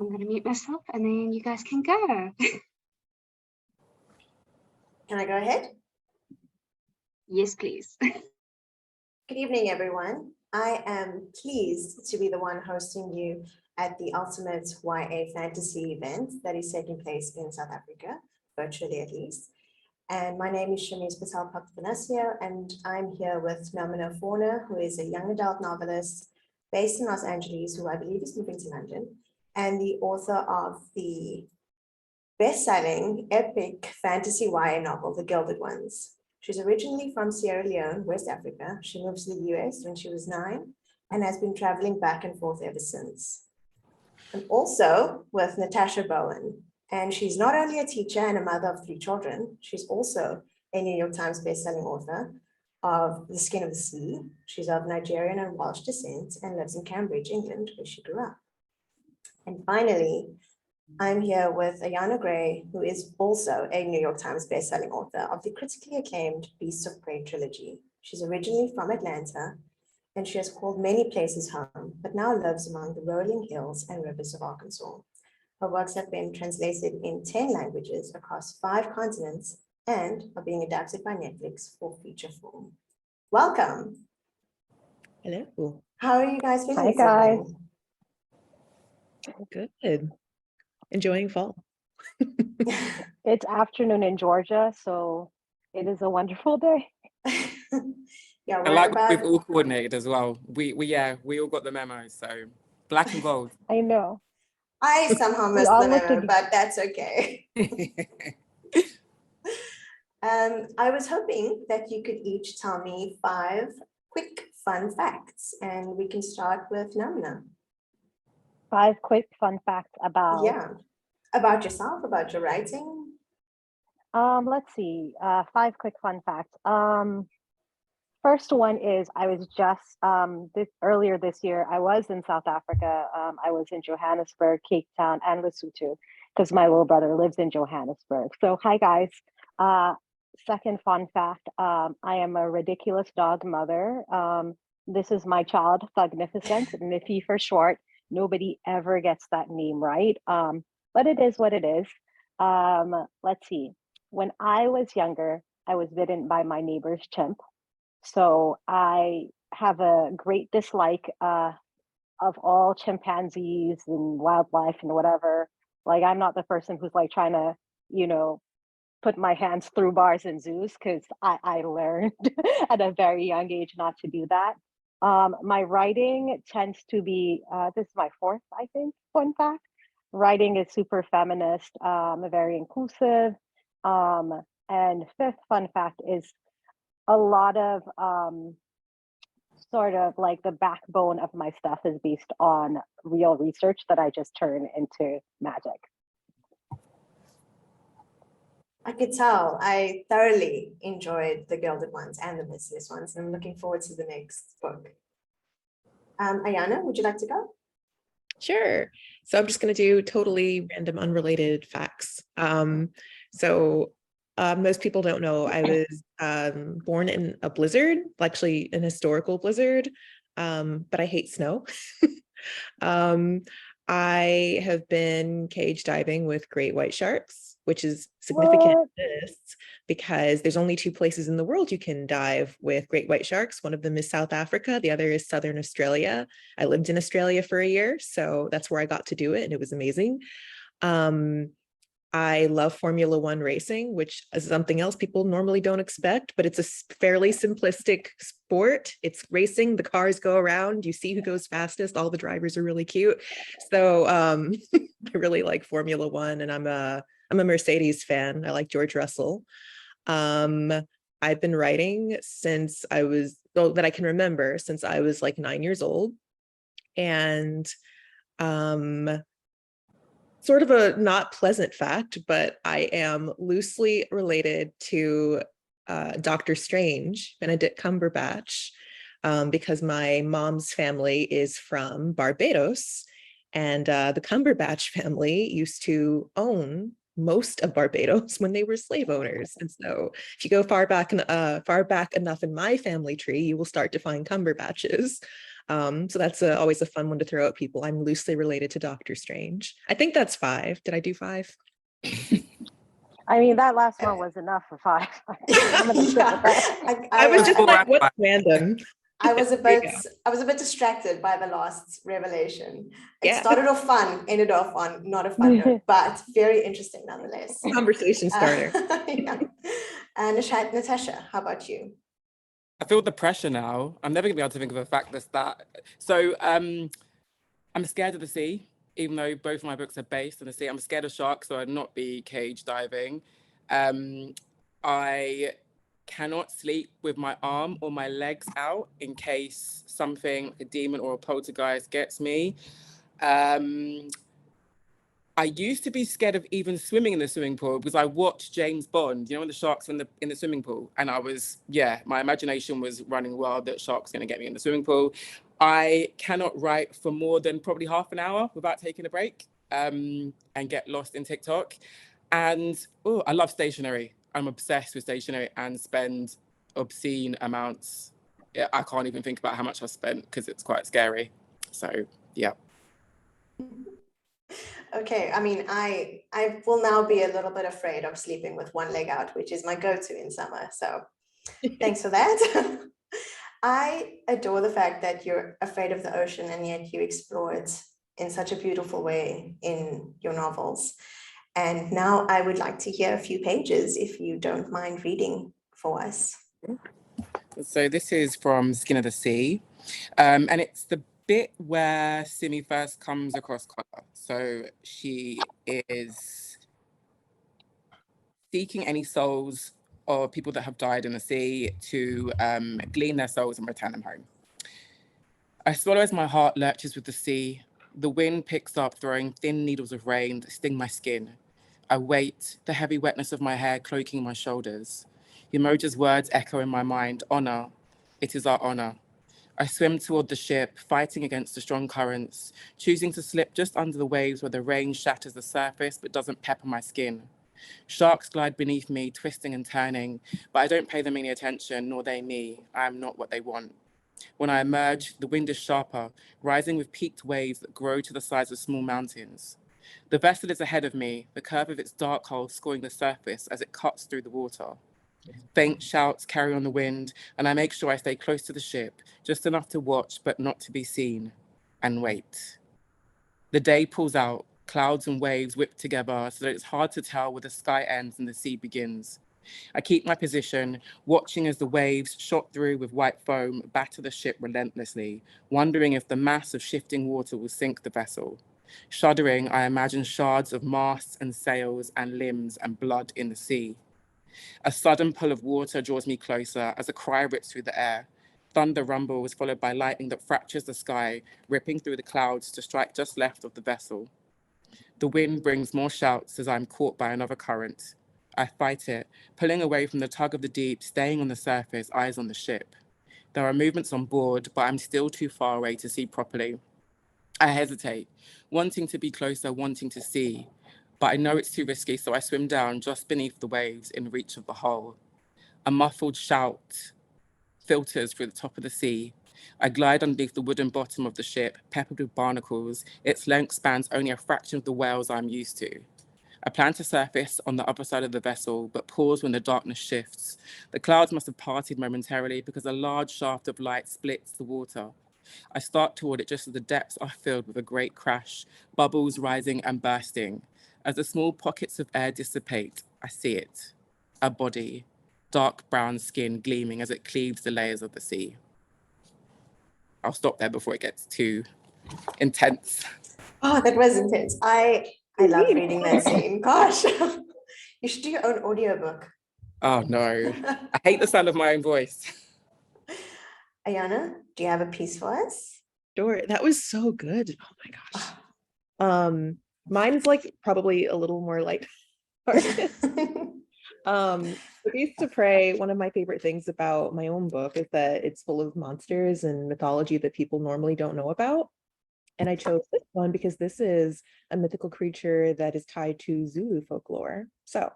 I'm going to mute myself and then you guys can go. Can I go ahead? Yes, please. Good evening, everyone. I am pleased to be the one hosting you at the ultimate YA fantasy event that is taking place in South Africa, virtually at least. And my name is Shamiz Patel Papathanasia, and I'm here with Namina Forna, who is a young adult novelist based in Los Angeles, who I believe is moving to London, and the author of the best-selling epic fantasy YA novel, The Gilded Ones. She's originally from Sierra Leone, West Africa. She moved to the US when she was 9 and has been traveling back and forth ever since. I'm also with Natasha Bowen, and she's not only a teacher and a mother of 3 children, she's also a New York Times bestselling author of The Skin of the Sea. She's of Nigerian and Welsh descent and lives in Cambridge, England, where she grew up. And finally, I'm here with Ayana Grey, who is also a New York Times bestselling author of the critically acclaimed Beasts of Prey trilogy. She's originally from Atlanta, and she has called many places home, but now lives among the rolling hills and rivers of Arkansas. Her works have been translated in 10 languages across 5 continents and are being adapted by Netflix for feature film. Welcome. Hello. How are you guys feeling? Hi, guys. Good. Enjoying fall. It's afternoon in Georgia, so it is a wonderful day. Yeah, I like what we've all coordinated as well. We all got the memo, so black and gold. I know. I somehow missed the memo, but that's okay. I was hoping that you could each tell me 5 quick fun facts, and we can start with Namina. 5 quick fun facts about. Yeah, about yourself, about your writing. Let's see. 5 quick fun facts. First one is I was just earlier this year. I was in South Africa. I was in Johannesburg, Cape Town, and Lesotho because my little brother lives in Johannesburg. So hi guys. Second fun fact. I am a ridiculous dog mother. This is my child, Thugnificent, Miffy for short. Nobody ever gets that name right, but it is what it is. Let's see. When I was younger, I was bitten by my neighbor's chimp. So I have a great dislike of all chimpanzees and wildlife and whatever. Like, I'm not the person who's like trying to, put my hands through bars in zoos, because I learned at a very young age not to do that. My writing tends to be, this is my 4th, I think, fun fact. Writing is super feminist, very inclusive. And 5th fun fact is a lot of sort of like the backbone of my stuff is based on real research that I just turn into magic. I could tell. I thoroughly enjoyed The Gilded Ones and The Merciless Ones, and I'm looking forward to the next book. Ayana, would you like to go? Sure. So I'm just going to do totally random, unrelated facts. Most people don't know I was born in a blizzard, actually an historical blizzard, but I hate snow. I have been cage diving with great white sharks, which is significant because there's only 2 places in the world you can dive with great white sharks. One of them is South Africa. The other is Southern Australia. I lived in Australia for a year, so that's where I got to do it, and it was amazing. I love Formula 1 racing, which is something else people normally don't expect, but it's a fairly simplistic sport. It's racing, the cars go around, you see who goes fastest, all the drivers are really cute. So I really like Formula 1, and I'm a Mercedes fan. I like George Russell. I've been writing since I was, that I can remember, since I was like 9 years old. And sort of a not pleasant fact, but I am loosely related to Dr. Strange, Benedict Cumberbatch, because my mom's family is from Barbados, and the Cumberbatch family used to own most of Barbados when they were slave owners. And so if you go far back enough in my family tree, you will start to find Cumberbatches. So that's always a fun one to throw at people. I'm loosely related to Doctor Strange. I think that's 5. Did I do 5? I mean, that last one was enough for 5. I'm gonna stick with that. I was just All like, right. what's random? I was a There you bit, I was a bit distracted by the last revelation. It Yeah. started off fun, ended off on not a fun note, but very interesting nonetheless. Conversation starter. Yeah. Natasha, how about you? I feel the pressure now. I'm never gonna be able to think of a fact that's that. So I'm scared of the sea, even though both of my books are based on the sea. I'm scared of sharks, so I'd not be cage diving. I cannot sleep with my arm or my legs out in case something, a demon or a poltergeist gets me. I used to be scared of even swimming in the swimming pool because I watched James Bond, you know, when the sharks were in the swimming pool. And I was, my imagination was running wild that sharks going to get me in the swimming pool. I cannot write for more than probably half an hour without taking a break and get lost in TikTok. And I love stationery. I'm obsessed with stationery and spend obscene amounts. Yeah, I can't even think about how much I spent because it's quite scary. So, yeah. Okay, I mean, I will now be a little bit afraid of sleeping with one leg out, which is my go-to in summer. So thanks for that. I adore the fact that you're afraid of the ocean and yet you explore it in such a beautiful way in your novels. And now I would like to hear a few pages if you don't mind reading for us. So this is from Skin of the Sea. And it's the bit where Simi first comes across Connor. So she is seeking any souls of people that have died in the sea to glean their souls and return them home. I swallow as my heart lurches with the sea. The wind picks up, throwing thin needles of rain that sting my skin. I wait, the heavy wetness of my hair cloaking my shoulders. Umoja's words echo in my mind, honor, it is our honor. I swim toward the ship, fighting against the strong currents, choosing to slip just under the waves where the rain shatters the surface but doesn't pepper my skin. Sharks glide beneath me, twisting and turning, but I don't pay them any attention, nor they me. I am not what they want. When I emerge, the wind is sharper, rising with peaked waves that grow to the size of small mountains. The vessel is ahead of me, the curve of its dark hull scoring the surface as it cuts through the water. Faint shouts carry on the wind, and I make sure I stay close to the ship, just enough to watch but not to be seen, and wait. The day pulls out, clouds and waves whip together so that it's hard to tell where the sky ends and the sea begins. I keep my position, watching as the waves, shot through with white foam, batter the ship relentlessly, wondering if the mass of shifting water will sink the vessel. Shuddering, I imagine shards of masts and sails and limbs and blood in the sea. A sudden pull of water draws me closer as a cry rips through the air. Thunder rumbles, followed by lightning that fractures the sky, ripping through the clouds to strike just left of the vessel. The wind brings more shouts as I'm caught by another current. I fight it, pulling away from the tug of the deep, staying on the surface, eyes on the ship. There are movements on board, but I'm still too far away to see properly. I hesitate, wanting to be closer, wanting to see, but I know it's too risky, so I swim down just beneath the waves in reach of the hull. A muffled shout filters through the top of the sea. I glide underneath the wooden bottom of the ship, peppered with barnacles. Its length spans only a fraction of the whales I'm used to. I plan to surface on the upper side of the vessel, but pause when the darkness shifts. The clouds must have parted momentarily because a large shaft of light splits the water. I start toward it just as the depths are filled with a great crash, bubbles rising and bursting. As the small pockets of air dissipate, I see it. A body, dark brown skin gleaming as it cleaves the layers of the sea. I'll stop there before it gets too intense. Oh, that was intense. I love reading that scene. Gosh, you should do your own audiobook. Oh no, I hate the sound of my own voice. Ayana, do you have a piece for us? Sure, that was so good. Oh my gosh. Mine's like probably a little more lighthearted. Beast to Prey, one of my favorite things about my own book is that it's full of monsters and mythology that people normally don't know about. And I chose this One, because this is a mythical creature that is tied to Zulu folklore. So,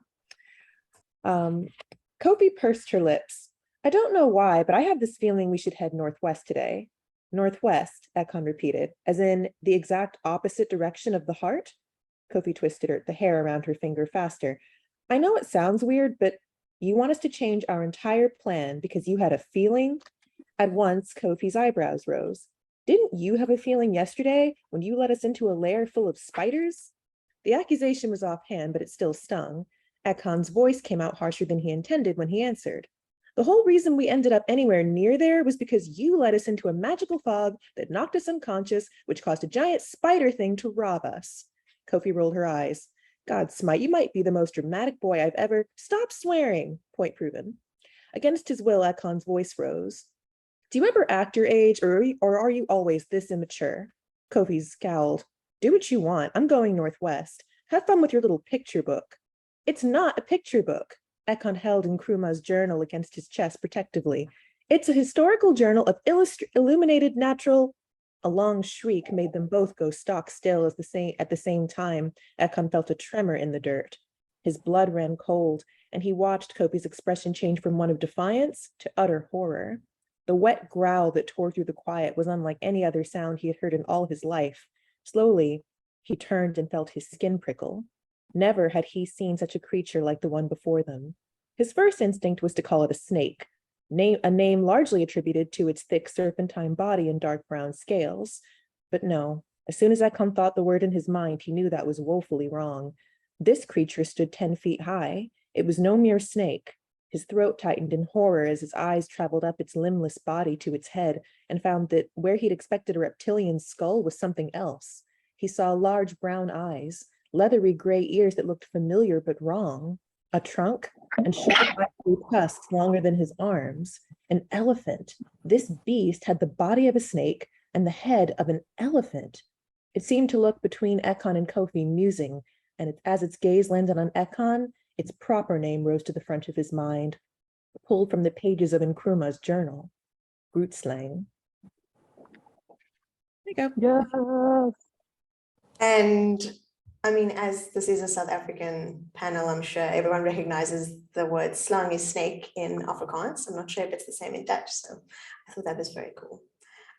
Kofi pursed her lips. I don't know why, but I have this feeling we should head northwest today. Northwest, Ekon repeated, as in the exact opposite direction of the heart. Kofi twisted the hair around her finger faster. I know it sounds weird, but you want us to change our entire plan because you had a feeling? At once, Kofi's eyebrows rose. Didn't you have a feeling yesterday when you let us into a lair full of spiders? The accusation was offhand, but it still stung. Ekon's voice came out harsher than he intended when he answered. The whole reason we ended up anywhere near there was because you led us into a magical fog that knocked us unconscious, which caused a giant spider thing to rob us. Kofi rolled her eyes. God smite, you might be the most dramatic boy I've ever. Stop swearing, point proven. Against his will, Ekon's voice rose. Do you ever act your age, or are you always this immature? Kofi scowled. Do what you want. I'm going northwest. Have fun with your little picture book. It's not a picture book. Ekon held Nkrumah's journal against his chest protectively. It's a historical journal of illuminated natural. A long shriek made them both go stock still at the same time. Ekon felt a tremor in the dirt. His blood ran cold, and he watched Kofi's expression change from one of defiance to utter horror. The wet growl that tore through the quiet was unlike any other sound he had heard in all his life. Slowly, he turned and felt his skin prickle. Never had he seen such a creature like the one before them. His first instinct was to call it a snake, a name largely attributed to its thick serpentine body and dark brown scales. But no, as soon as Ekon thought the word in his mind, he knew that was woefully wrong. This creature stood 10 feet high. It was no mere snake. His throat tightened in horror as his eyes traveled up its limbless body to its head and found that where he'd expected a reptilian skull was something else. He saw large brown eyes, leathery gray ears that looked familiar but wrong, a trunk, and sharp blue tusks longer than his arms. An elephant. This beast had the body of a snake and the head of an elephant. It seemed to look between Ekon and Kofi, musing, and as its gaze landed on Ekon, its proper name rose to the front of his mind, pulled from the pages of Nkrumah's journal. Brute slang. There you go. Yes. And I mean, as this is a South African panel, I'm sure everyone recognizes the word slang is snake in Afrikaans. I'm not sure if it's the same in Dutch, so I thought that was very cool.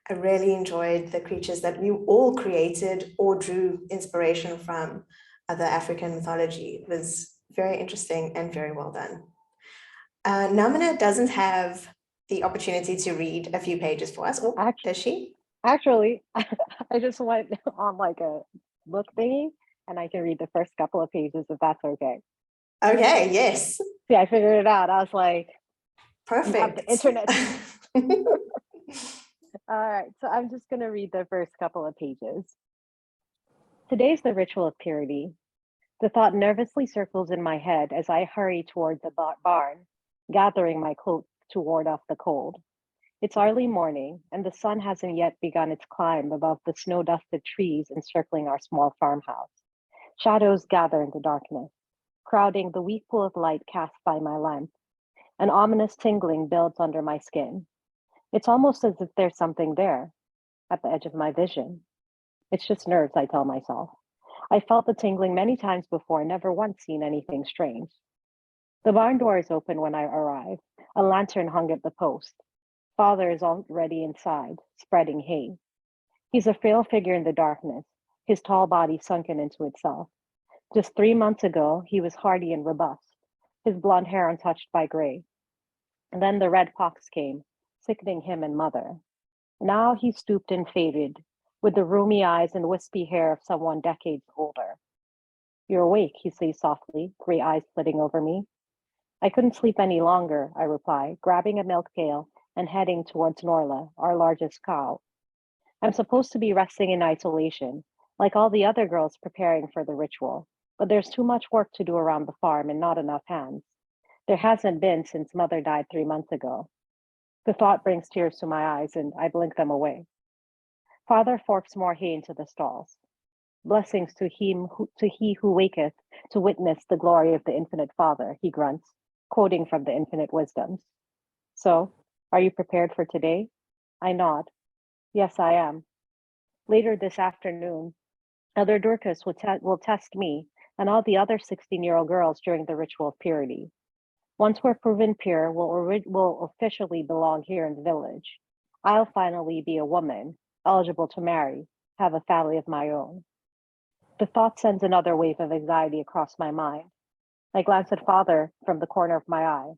I really enjoyed the creatures that we all created or drew inspiration from other African mythology. It was very interesting and very well done. Namina doesn't have the opportunity to read a few pages for us, or does she? Actually, I just went on like a book thingy and I can read the first couple of pages if that's okay. Okay, yes. Yeah, I figured it out. I was like, Perfect. you have the internet. All right, so I'm just going to read the first couple of pages. Today's the ritual of purity. The thought nervously circles in my head as I hurry toward the barn, gathering my cloak to ward off the cold. It's early morning, and the sun hasn't yet begun its climb above the snow-dusted trees encircling our small farmhouse. Shadows gather in the darkness, crowding the weak pool of light cast by my lamp. An ominous tingling builds under my skin. It's almost as if there's something there, at the edge of my vision. It's just nerves, I tell myself. I felt the tingling many times before, never once seen anything strange. The barn door is open when I arrive. A lantern hung at the post. Father is already inside, spreading hay. He's a frail figure in the darkness, his tall body sunken into itself. Just 3 months ago, he was hardy and robust, his blonde hair untouched by gray. And then the red pox came, sickening him and mother. Now he stooped and faded, with the roomy eyes and wispy hair of someone decades older. You're awake, he says softly, gray eyes flitting over me. I couldn't sleep any longer, I reply, grabbing a milk pail and heading towards Norla, our largest cow. I'm supposed to be resting in isolation, like all the other girls preparing for the ritual, but there's too much work to do around the farm and not enough hands. There hasn't been since mother died 3 months ago. The thought brings tears to my eyes and I blink them away. Father forks more hay into the stalls. Blessings to he who waketh to witness the glory of the infinite Father, he grunts, quoting from the infinite wisdoms. So, are you prepared for today? I nod. Yes, I am. Later this afternoon, Elder Dorcas will test me and all the other 16-year-old girls during the ritual of purity. Once we're proven pure, we'll officially belong here in the village. I'll finally be a woman, eligible to marry, have a family of my own. The thought sends another wave of anxiety across my mind. I glance at Father from the corner of my eye.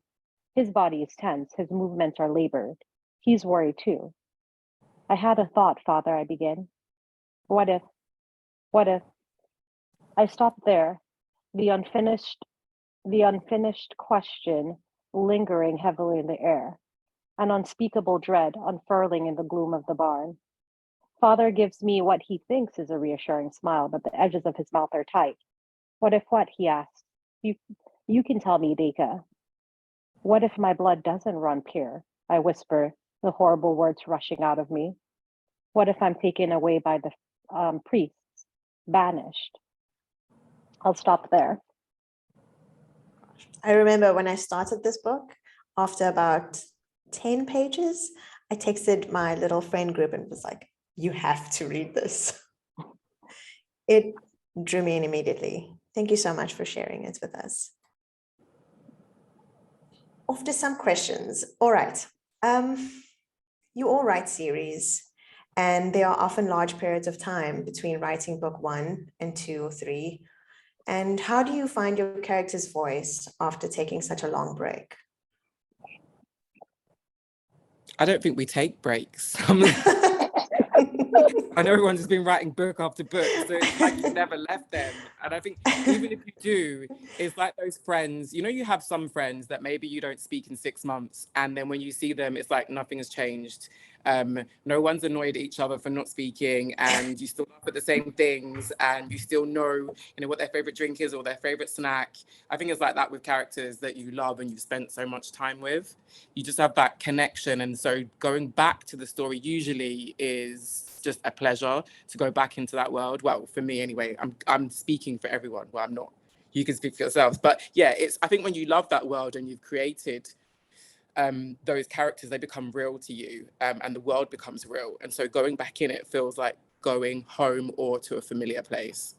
His body is tense, his movements are labored. He's worried too. I had a thought, Father, I begin. What if? I stopped there, the unfinished question lingering heavily in the air, an unspeakable dread unfurling in the gloom of the barn. Father gives me what he thinks is a reassuring smile, but the edges of his mouth are tight. What if what? He asks. You can tell me, Deka. What if my blood doesn't run pure? I whisper, the horrible words rushing out of me. What if I'm taken away by the priests, banished? I'll stop there. I remember when I started this book, after about 10 pages, I texted my little friend group and was like, you have to read this. It drew me in immediately. Thank you so much for sharing it with us. Off to some questions. All right. You all write series, and there are often large periods of time between writing book 1 and 2 or 3. And how do you find your character's voice after taking such a long break? I don't think we take breaks. I know everyone's just been writing book after book, so it's like you never left them. And I think even if you do, it's like those friends, you know, you have some friends that maybe you don't speak in 6 months, and then when you see them, it's like nothing has changed. No one's annoyed at each other for not speaking, and you still laugh at the same things, and you still know, you know, what their favorite drink is or their favorite snack. I think it's like that with characters that you love and you've spent so much time with. You just have that connection, and so going back to the story usually is just a pleasure to go back into that world. Well, for me anyway, I'm speaking for everyone. Well, I'm not. You can speak for yourselves, but yeah, I think when you love that world and you've created those characters, they become real to you, and the world becomes real. And so going back in it feels like going home or to a familiar place.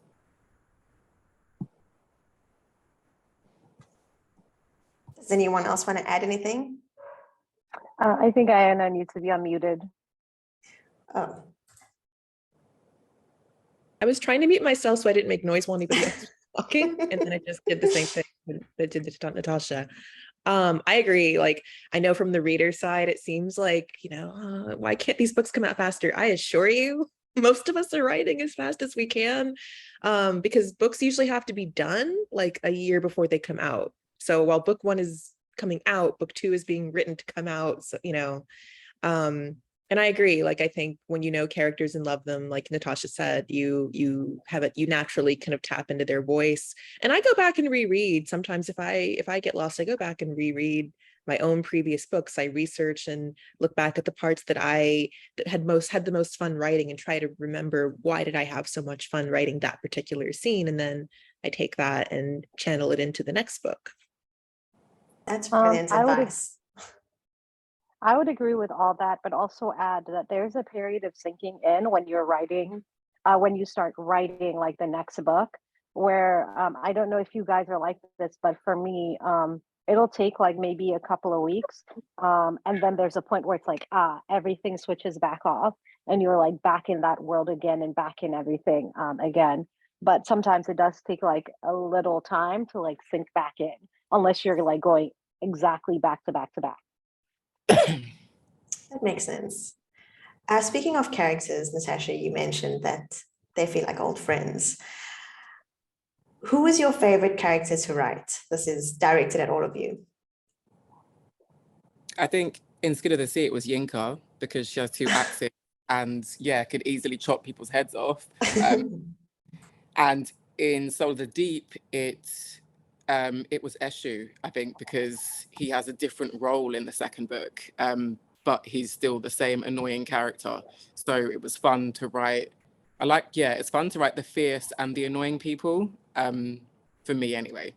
Does anyone else want to add anything? I think Ayana needs to be unmuted. Oh. I was trying to mute myself so I didn't make noise while anybody else was talking, and then I just did the same thing that I did to Natasha. I agree. Like, I know from the reader side, it seems like, you know, why can't these books come out faster? I assure you, most of us are writing as fast as we can, because books usually have to be done like a year before they come out. So while book 1 is coming out, book 2 is being written to come out. So, you know, and I agree. Like, I think when you know characters and love them, like Natasha said, you naturally kind of tap into their voice. And I go back and reread. Sometimes if I get lost, I go back and reread my own previous books. I research and look back at the parts that had the most fun writing and try to remember, why did I have so much fun writing that particular scene? And then I take that and channel it into the next book. That's brilliant advice. I would agree with all that, but also add that there's a period of sinking in when you're writing, when you start writing like the next book, where I don't know if you guys are like this, but for me, it'll take like maybe a couple of weeks. And then there's a point where it's like, everything switches back off and you're like back in that world again and back in everything again. But sometimes it does take like a little time to like sink back in, unless you're like going exactly back to back to back. That makes sense. Speaking of characters, Natasha, you mentioned that they feel like old friends. Who is your favorite character to write? This is directed at all of you. I think in Skin of the Sea, it was Yinka, because she has 2 axes and yeah, could easily chop people's heads off. And in Soul of the Deep, it was Eshu, I think, because he has a different role in the second book, but he's still the same annoying character. So it was fun to write. It's fun to write the fierce and the annoying people, for me anyway.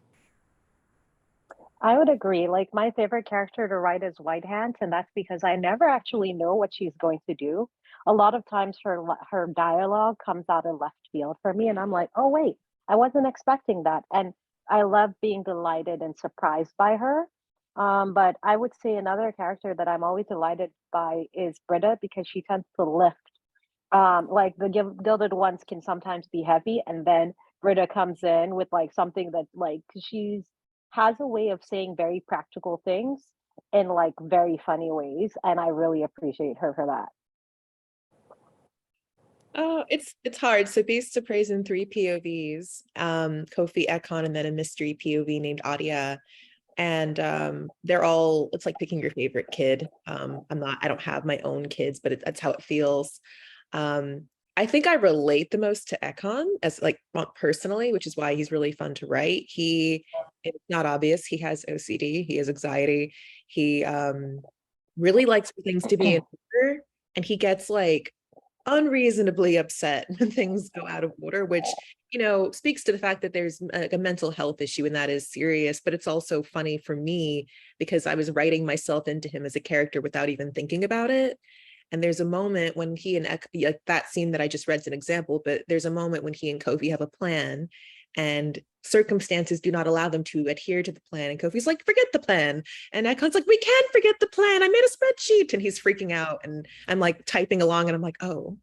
I would agree. Like, my favorite character to write is White Hands, and that's because I never actually know what she's going to do. a lot of times her dialogue comes out of left field for me, and I'm like, oh wait, I wasn't expecting that, and I love being delighted and surprised by her. But I would say another character that I'm always delighted by is Britta, because she tends to lift. Like the Gilded Ones can sometimes be heavy, and then Britta comes in with like something that like she's has a way of saying very practical things in like very funny ways, and I really appreciate her for that. Oh, it's hard. So Beasts of Praise in 3 POVs, Kofi, Ekon, and then a mystery POV named Adia. And they're all, it's like picking your favorite kid. I don't have my own kids, but that's how it feels. I think I relate the most to Ekon as like personally, which is why he's really fun to write. It's not obvious, he has OCD, he has anxiety, he really likes for things to be in order, and he gets like unreasonably upset when things go out of order, which, you know, speaks to the fact that there's a mental health issue, and that is serious. But it's also funny for me because I was writing myself into him as a character without even thinking about it. And there's a moment when he and like that scene that I just read is an example, but there's a moment when he and Kofi have a plan and circumstances do not allow them to adhere to the plan. And Kofi's like, forget the plan. And Ekon's like, we can't forget the plan. I made a spreadsheet. And he's freaking out. And I'm like typing along and I'm like, oh,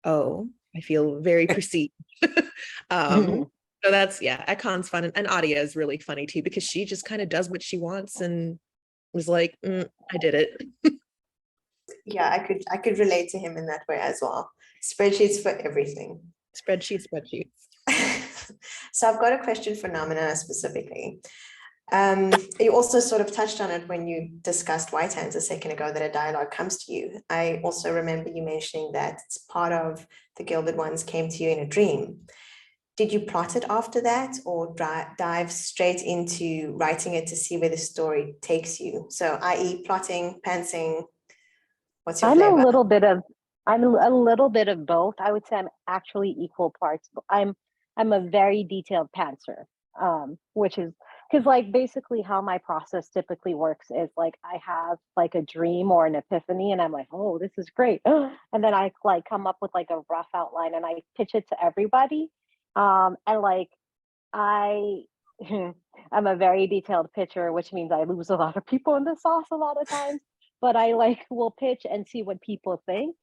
I feel very perceived. So that's, yeah, Ekon's fun. And Adia is really funny too, because she just kind of does what she wants and was like, I did it. Yeah, I could relate to him in that way as well. Spreadsheets for everything. Spreadsheets. So I've got a question for Namina specifically. You also sort of touched on it when you discussed White Hands a second ago, that a dialogue comes to you. I also remember you mentioning that it's part of the Gilded Ones came to you in a dream. Did you plot it after that, or dive straight into writing it to see where the story takes you? So i.e. plotting, pantsing, what's your flavor? I'm a little bit of both. I would say I'm actually equal parts. I'm a very detailed pantser, which is because like basically how my process typically works is like I have like a dream or an epiphany, and I'm like, oh, this is great, and then I like come up with like a rough outline and I pitch it to everybody, and like I. I'm a very detailed pitcher, which means I lose a lot of people in the sauce a lot of times. But I like will pitch and see what people think.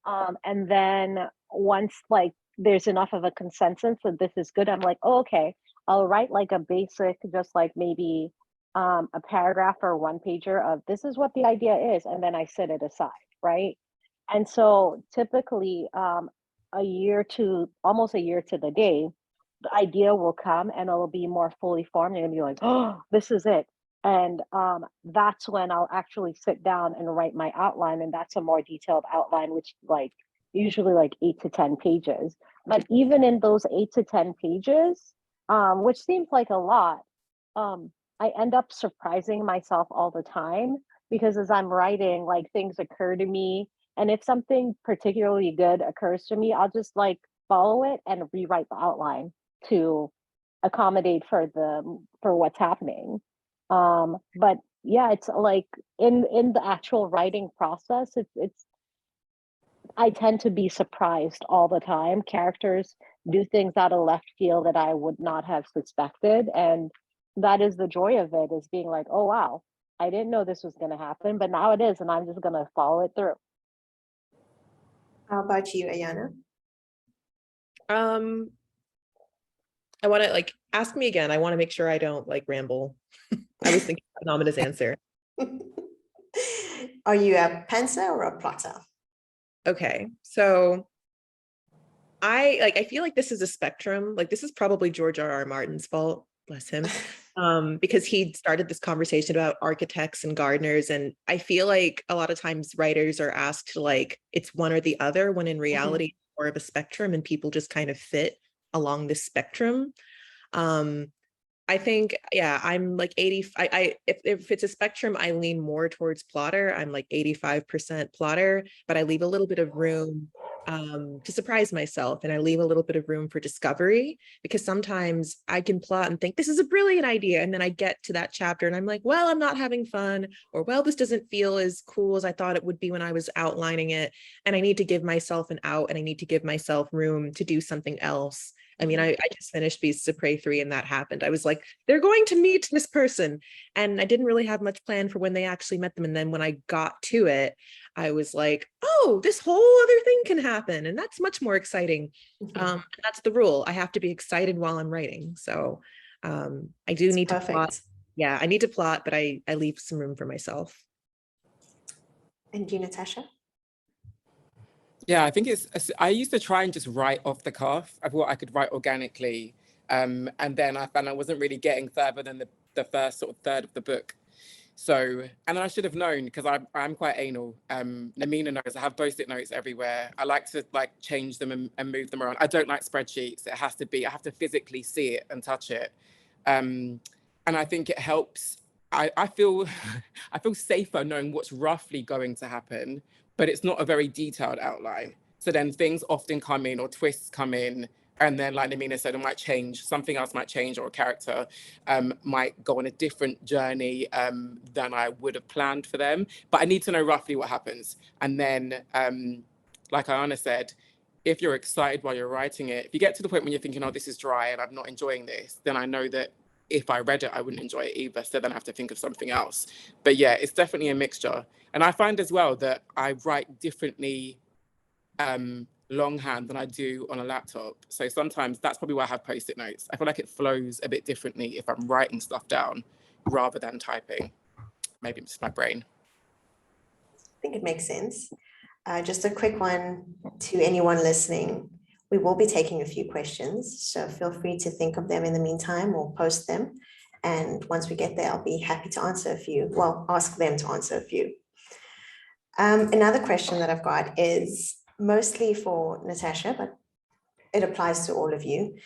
And then once like there's enough of a consensus that this is good, I'm like, oh, okay, I'll write like a basic, just like maybe a paragraph or one pager of this is what the idea is, and then I set it aside, right? And so typically almost a year to the day, the idea will come and it'll be more fully formed, and you'll be like, oh, this is it. And that's when I'll actually sit down and write my outline, and that's a more detailed outline, which like usually like 8 to 10 pages. But even in those 8 to 10 pages, which seems like a lot, I end up surprising myself all the time, because as I'm writing, like things occur to me, and if something particularly good occurs to me, I'll just like follow it and rewrite the outline to accommodate for what's happening. But yeah, it's like in the actual writing process, it's I tend to be surprised all the time. Characters do things out of left field that I would not have suspected, and that is the joy of it, is being like, oh wow, I didn't know this was going to happen, but now it is, and I'm just going to follow it through. How about you, Ayana? I want to like ask me again. I want to make sure I don't like ramble. I was thinking about Namina's answer. Are you a pantser or a plotter? Okay, so I feel like this is a spectrum. Like this is probably George R.R. Martin's fault, bless him, because he started this conversation about architects and gardeners, and I feel like a lot of times writers are asked to like it's one or the other, when in reality it's more of a spectrum, and people just kind of fit along this spectrum. I think, yeah, I'm like 80. If it's a spectrum, I lean more towards plotter. I'm like 85% plotter, but I leave a little bit of room to surprise myself, and I leave a little bit of room for discovery, because sometimes I can plot and think this is a brilliant idea, and then I get to that chapter and I'm like, well, I'm not having fun, or well, this doesn't feel as cool as I thought it would be when I was outlining it, and I need to give myself an out, and I need to give myself room to do something else. I mean, I just finished Beasts of Prey 3 and that happened. I was like, they're going to meet this person. And I didn't really have much plan for when they actually met them. And then when I got to it, I was like, oh, this whole other thing can happen. And that's much more exciting. And that's the rule. I have to be excited while I'm writing. So I do need to plot. Yeah, I need to plot, but I leave some room for myself. And you, Natasha? Yeah, I think I used to try and just write off the cuff. I thought I could write organically. And then I found I wasn't really getting further than the first sort of third of the book. So, and then I should have known, because I'm quite anal. Namina knows I have Post-it notes everywhere. I like to like change them and move them around. I don't like spreadsheets. I have to physically see it and touch it. And I think it helps. I feel I feel safer knowing what's roughly going to happen, but it's not a very detailed outline. So then things often come in, or twists come in, and then like Namina said, it might change, something else might change, or a character might go on a different journey than I would have planned for them. But I need to know roughly what happens. And then, like Ayana said, if you're excited while you're writing it, if you get to the point when you're thinking, oh, this is dry and I'm not enjoying this, then I know that if I read it, I wouldn't enjoy it either. So then I have to think of something else. But yeah, it's definitely a mixture. And I find as well that I write differently longhand than I do on a laptop. So sometimes that's probably why I have Post-it notes. I feel like it flows a bit differently if I'm writing stuff down rather than typing. Maybe it's my brain. I think it makes sense. Just a quick one to anyone listening. We will be taking a few questions, so feel free to think of them in the meantime or post them. And once we get there, I'll be happy to answer a few. Well, ask them to answer a few. Another question that I've got is mostly for Natasha, but it applies to all of you.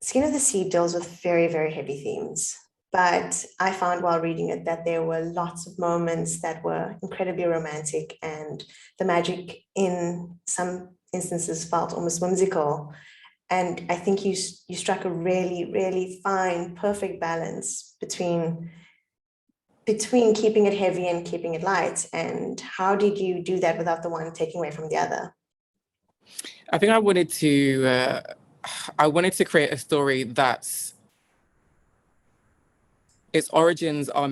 Skin of the Sea deals with very, very heavy themes. But I found while reading it that there were lots of moments that were incredibly romantic, and the magic in some instances felt almost whimsical. And I think you struck a really, really fine, perfect balance between keeping it heavy and keeping it light. And how did you do that without the one taking away from the other? I think I wanted to create a story that's its origins are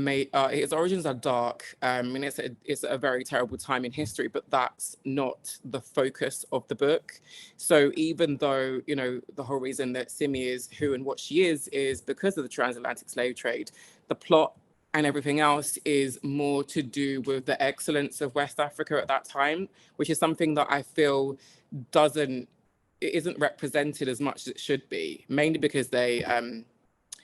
dark. And it's a very terrible time in history, but that's not the focus of the book. So even though, you know, the whole reason that Simi is who and what she is because of the transatlantic slave trade, the plot and everything else is more to do with the excellence of West Africa at that time, which is something that I feel isn't represented as much as it should be, mainly because it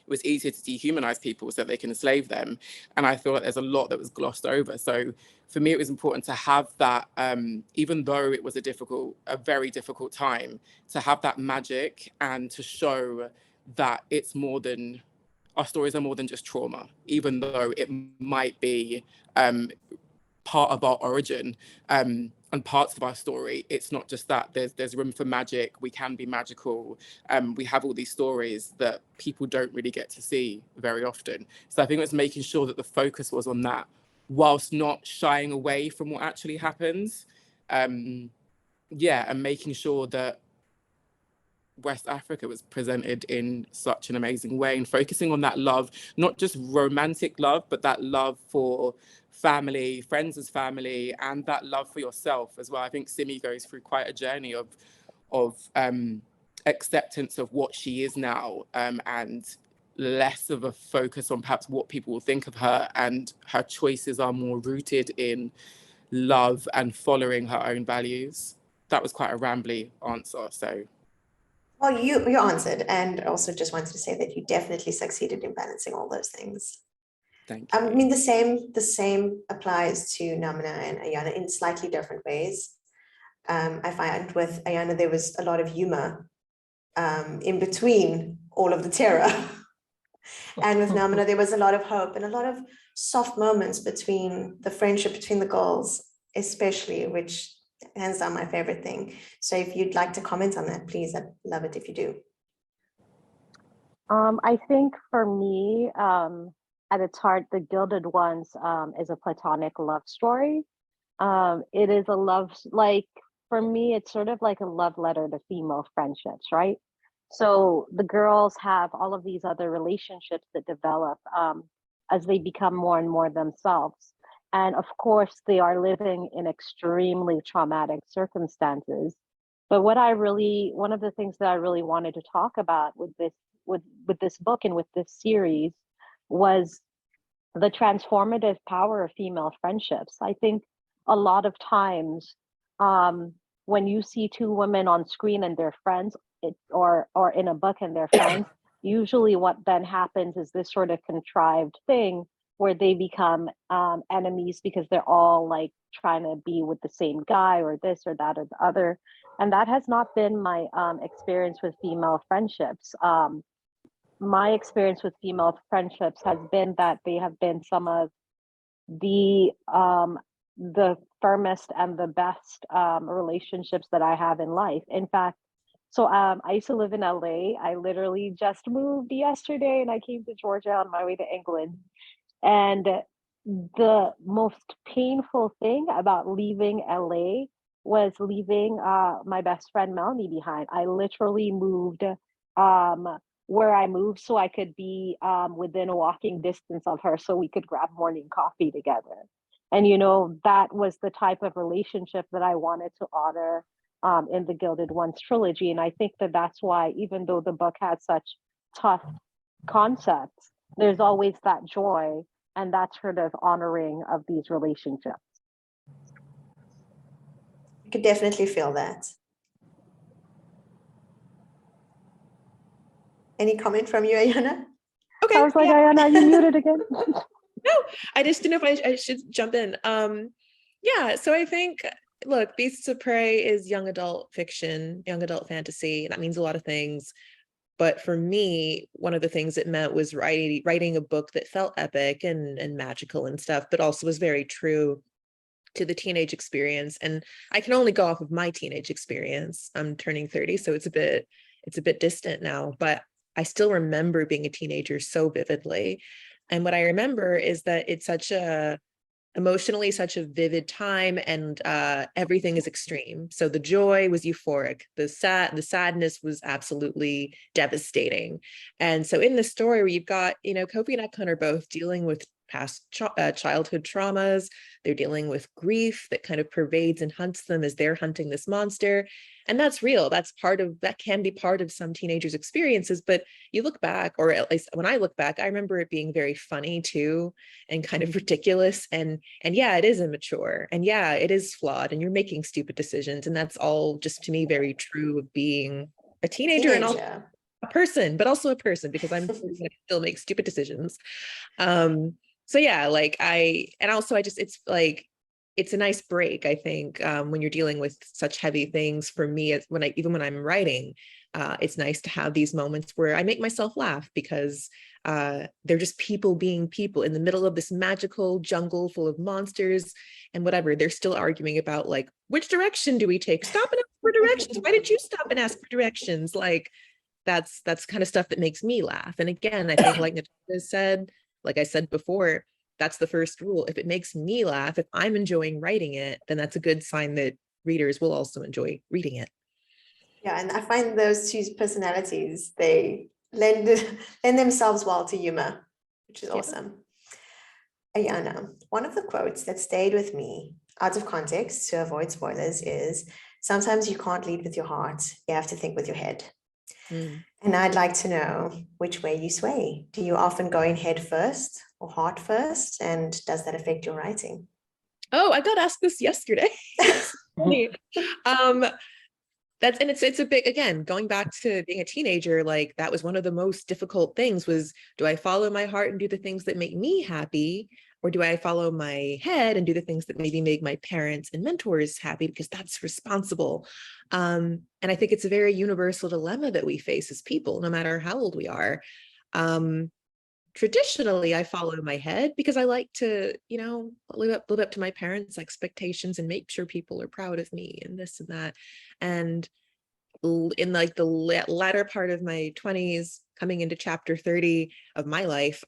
was easier to dehumanize people so they can enslave them. And I feel like there's a lot that was glossed over. So for me, it was important to have that, even though it was a very difficult time, to have that magic and to show that our stories are more than just trauma, even though it might be part of our origin and parts of our story. It's not just that. There's room for magic. We can be magical. We have all these stories that people don't really get to see very often. So I think it's making sure that the focus was on that, whilst not shying away from what actually happens. And making sure that West Africa was presented in such an amazing way, and focusing on that love, not just romantic love, but that love for family, friends as family, and that love for yourself as well. I think Simi goes through quite a journey of acceptance of what she is now, and less of a focus on perhaps what people will think of her, and her choices are more rooted in love and following her own values. That was quite a rambly answer, so. Well, you answered, and also just wanted to say that you definitely succeeded in balancing all those things. Thank you. I mean, the same applies to Namina and Ayana in slightly different ways. I find with Ayana, there was a lot of humor in between all of the terror. And with Namina, there was a lot of hope and a lot of soft moments between the friendship between the girls, especially, which Hands down my favorite thing. So if you'd like to comment on that, please, I'd love it if you do. I think for me, at its heart, The Gilded Ones is a platonic love story. It is a like, for me, it's sort of like a love letter to female friendships, right? So the girls have all of these other relationships that develop as they become more and more themselves. And of course, they are living in extremely traumatic circumstances. But one of the things that I really wanted to talk about with this book and with this series was the transformative power of female friendships. I think a lot of times when you see two women on screen and they're friends, or in a book and they're friends, usually what then happens is this sort of contrived thing where they become enemies because they're all like trying to be with the same guy or this or that or the other. And that has not been my experience with female friendships. My experience with female friendships has been that they have been some of the firmest and the best relationships that I have in life. In fact, so I used to live in LA. I literally just moved yesterday and I came to Georgia on my way to England. And the most painful thing about leaving LA was leaving my best friend Melanie behind. I literally moved where I moved so I could be within a walking distance of her so we could grab morning coffee together. And, you know, that was the type of relationship that I wanted to honor in the Gilded Ones trilogy. And I think that that's why, even though the book has such tough concepts, there's always that joy and that sort of honoring of these relationships. I could definitely feel that. Any comment from you, Ayana? Okay. I was like, yeah. Ayana, you muted again. No, I just didn't know if I should jump in. Yeah, so I think, look, Beasts of Prey is young adult fiction, young adult fantasy. That means a lot of things. But for me, one of the things it meant was writing a book that felt epic and magical and stuff, but also was very true to the teenage experience. And I can only go off of my teenage experience. I'm turning 30, so it's a bit distant now, but I still remember being a teenager so vividly. And what I remember is that it's emotionally such a vivid time, and everything is extreme. So the joy was euphoric, the sadness was absolutely devastating. And so in the story where you've got, you know, Kofi and Ekun are both dealing with past childhood traumas. They're dealing with grief that kind of pervades and hunts them as they're hunting this monster. And that's real. That can be part of some teenagers' experiences. But you look back, or at least when I look back, I remember it being very funny too, and kind of ridiculous. And yeah, it is immature. And yeah, it is flawed. And you're making stupid decisions. And that's all just, to me, very true of being a teenager. And also a person, but also a person, because I'm still make stupid decisions. So yeah, like it's like, it's a nice break, I think, when you're dealing with such heavy things. For me, even when I'm writing, it's nice to have these moments where I make myself laugh, because they're just people being people in the middle of this magical jungle full of monsters and whatever. They're still arguing about, like, which direction do we take? Stop and ask for directions. Why did you stop and ask for directions? Like, that's kind of stuff that makes me laugh. And again, I think, like Natasha said, like I said before, that's the first rule. If it makes me laugh, if I'm enjoying writing it, then that's a good sign that readers will also enjoy reading it. Yeah, and I find those two personalities, they lend themselves well to humor, which is awesome. Ayana, one of the quotes that stayed with me out of context to avoid spoilers is, sometimes you can't lead with your heart, you have to think with your head. And I'd like to know which way you sway. Do you often go in head first or heart first? And does that affect your writing? Oh, I got asked this yesterday. It's a big, again, going back to being a teenager, like that was one of the most difficult things was, do I follow my heart and do the things that make me happy? Or do I follow my head and do the things that maybe make my parents and mentors happy, because that's responsible? And I think it's a very universal dilemma that we face as people, no matter how old we are. traditionally I follow my head because I like to, live up to my parents' expectations and make sure people are proud of me and this and that. And in like the latter part of my 20s, coming into chapter 30 of my life,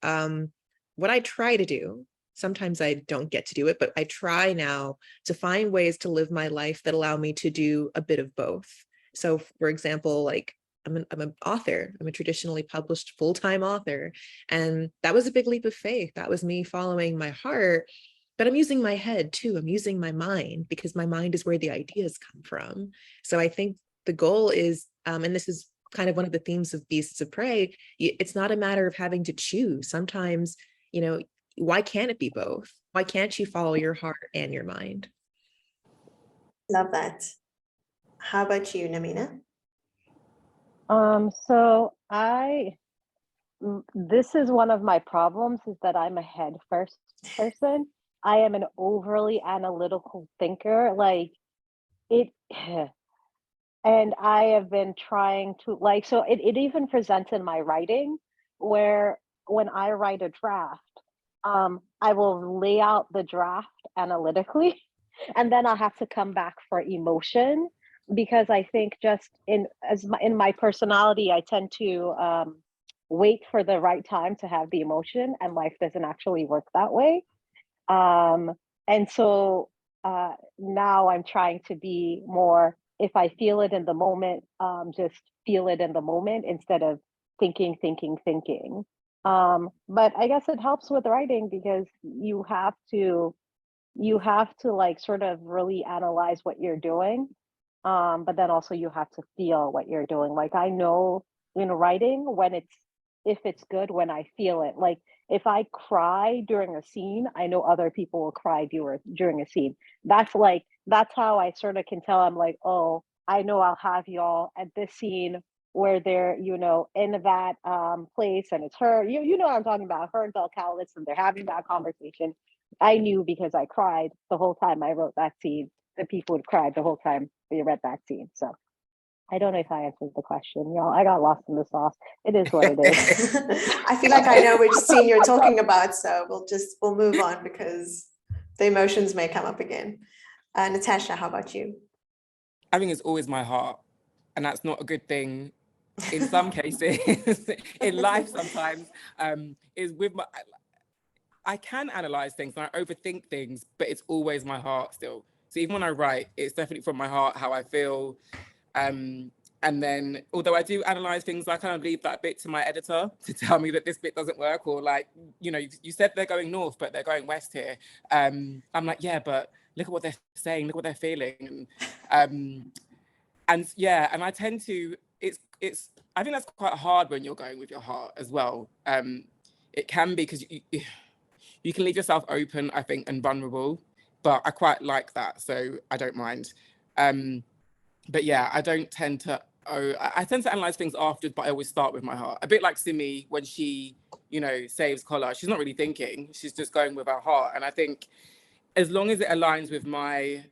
what I try to do, sometimes I don't get to do it, but I try now to find ways to live my life that allow me to do a bit of both. So for example, like I'm an author. I'm a traditionally published full-time author. And that was a big leap of faith. That was me following my heart, but I'm using my head too. I'm using my mind because my mind is where the ideas come from. So I think the goal is, and this is kind of one of the themes of Beasts of Prey, it's not a matter of having to choose. Sometimes, why can't it be both? Why can't you follow your heart and your mind? Love that. How about you, Namina? So this is one of my problems, is that I'm a head first person. I am an overly analytical thinker, like it, and I have been trying to so it even presents in my writing, where when I write a draft, I will lay out the draft analytically, and then I'll have to come back for emotion, because I think just in my personality, I tend to wait for the right time to have the emotion, and life doesn't actually work that way. And so now I'm trying to be more, if I feel it in the moment, just feel it in the moment instead of thinking. But I guess it helps with writing because you have to like sort of really analyze what you're doing. But then also you have to feel what you're doing. Like I know in writing if it's good when I feel it. Like if I cry during a scene, I know other people will cry during a scene. That's how I sort of can tell. I'm like, oh, I know I'll have y'all at this scene where they're, in that place, and it's her, you know what I'm talking about, her and Belle Callis, and they're having that conversation. I knew because I cried the whole time I wrote that scene. The people would cry the whole time they read that scene. So I don't know if I answered the question, y'all. I got lost in the sauce. It is what it is. I feel like I know which scene you're talking about, so we'll move on because the emotions may come up again. Natasha, how about you? I think it's always my heart, and that's not a good thing in some cases. In life sometimes, is with my, I can analyze things and I overthink things, but it's always my heart still. So even when I write, it's definitely from my heart, how I feel. And then, although I do analyze things, I kind of leave that bit to my editor to tell me that this bit doesn't work, or like, you said they're going north, but they're going west here. I'm like, yeah, but look at what they're saying, look what they're feeling. And I tend to, I think that's quite hard when you're going with your heart as well. It can be because you can leave yourself open, I think, and vulnerable, but I quite like that, so I don't mind. But yeah, I don't tend to, I tend to analyze things afterwards, but I always start with my heart. A bit like Simi when she, saves Collar. She's not really thinking, she's just going with her heart. And I think as long as it aligns with my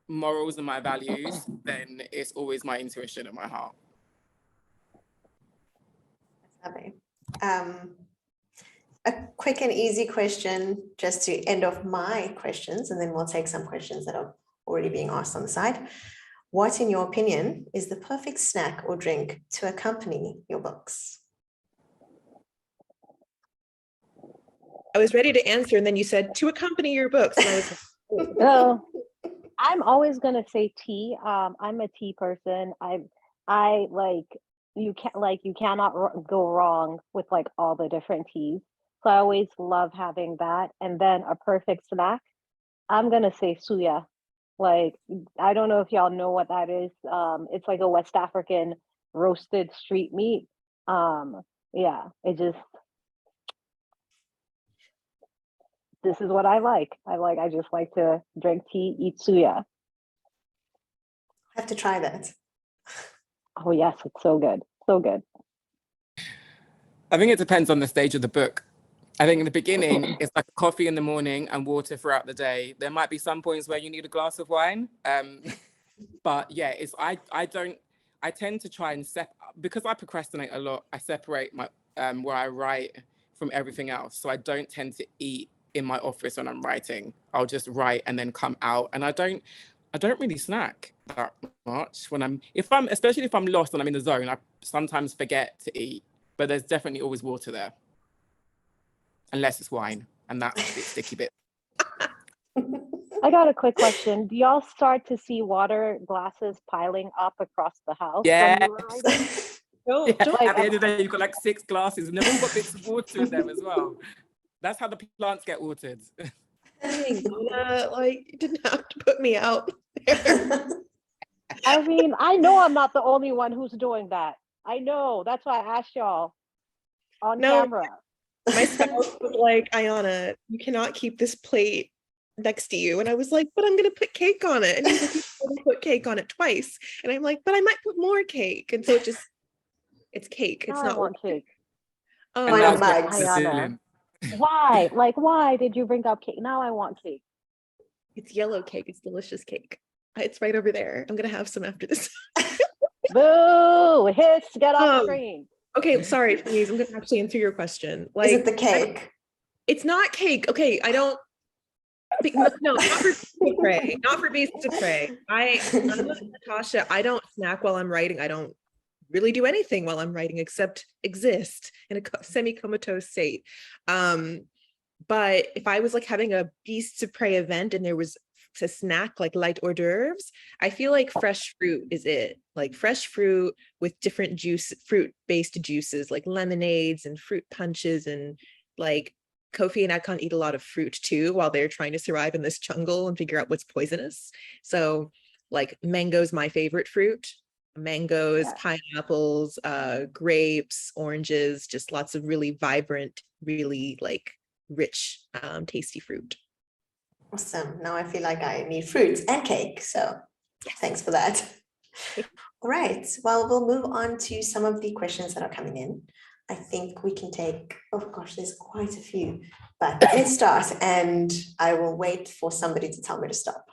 morals and my values, then it's always my intuition and my heart. Okay. A quick and easy question just to end off my questions, and then we'll take some questions that are already being asked on the side. What, in your opinion, is the perfect snack or drink to accompany your books? I was ready to answer, and then you said to accompany your books. And I was like, No, I'm always gonna say tea. I'm a tea person. I like you cannot go wrong with like all the different teas. So I always love having that. And then a perfect snack, I'm gonna say suya. Like I don't know if y'all know what that is. It's like a West African roasted street meat. Yeah, this is what I like. I just like to drink tea, eat suya. I have to try that. Oh yes, it's so good. So good. I think it depends on the stage of the book. I think in the beginning, it's like coffee in the morning and water throughout the day. There might be some points where you need a glass of wine. But yeah, I tend to try and because I procrastinate a lot, I separate my where I write from everything else. So I don't tend to eat in my office when I'm writing. I'll just write and then come out. And I don't really snack that much when especially if I'm lost and I'm in the zone, I sometimes forget to eat, but there's definitely always water there. Unless it's wine, and that's the sticky bit. I got a quick question. Do y'all start to see water glasses piling up across the house? Yeah. When you're writing? At the end of the day, you've got like 6 glasses and they've all got bits of water in them as well. That's how the plants get watered. Dang, Mona, like, you didn't have to put me out there. I mean, I know I'm not the only one who's doing that. I know. That's why I asked y'all on camera. My spouse was like, Ayana, you cannot keep this plate next to you. And I was like, but I'm going to put cake on it. And he's like, you already put cake on it twice. And I'm like, but I might put more cake. And so it's cake. It's Now not I want cake. And Why that's not what mugs? I'm Ayana. doing. Why? Like, why did you bring up cake? Now I want cake. It's yellow cake. It's delicious cake. It's right over there. I'm going to have some after this. Boo! Hits, get off screen. Okay, sorry, please. I'm going to actually answer your question. Is it the cake? It's not cake. Okay, I don't. No, not for Beasts of Prey. Not for Beasts of Prey. I'm with Natasha. I don't snack while I'm writing. I don't really do anything while I'm writing except exist in a semi-comatose state. But if I was like having a Beasts of Prey event and there was a snack like light hors d'oeuvres, I feel like fresh fruit is it. Like fresh fruit with different fruit-based juices like lemonades and fruit punches, and like Kofi and Akon eat a lot of fruit too while they're trying to survive in this jungle and figure out what's poisonous. So like mango's my favorite fruit. Mangoes, pineapples, grapes, oranges, just lots of really vibrant, really like rich, tasty fruit. Awesome. Now I feel like I need fruits and cake. So thanks for that. All right. Well, we'll move on to some of the questions that are coming in. I think we can take, oh gosh, there's quite a few, but let's start and I will wait for somebody to tell me to stop.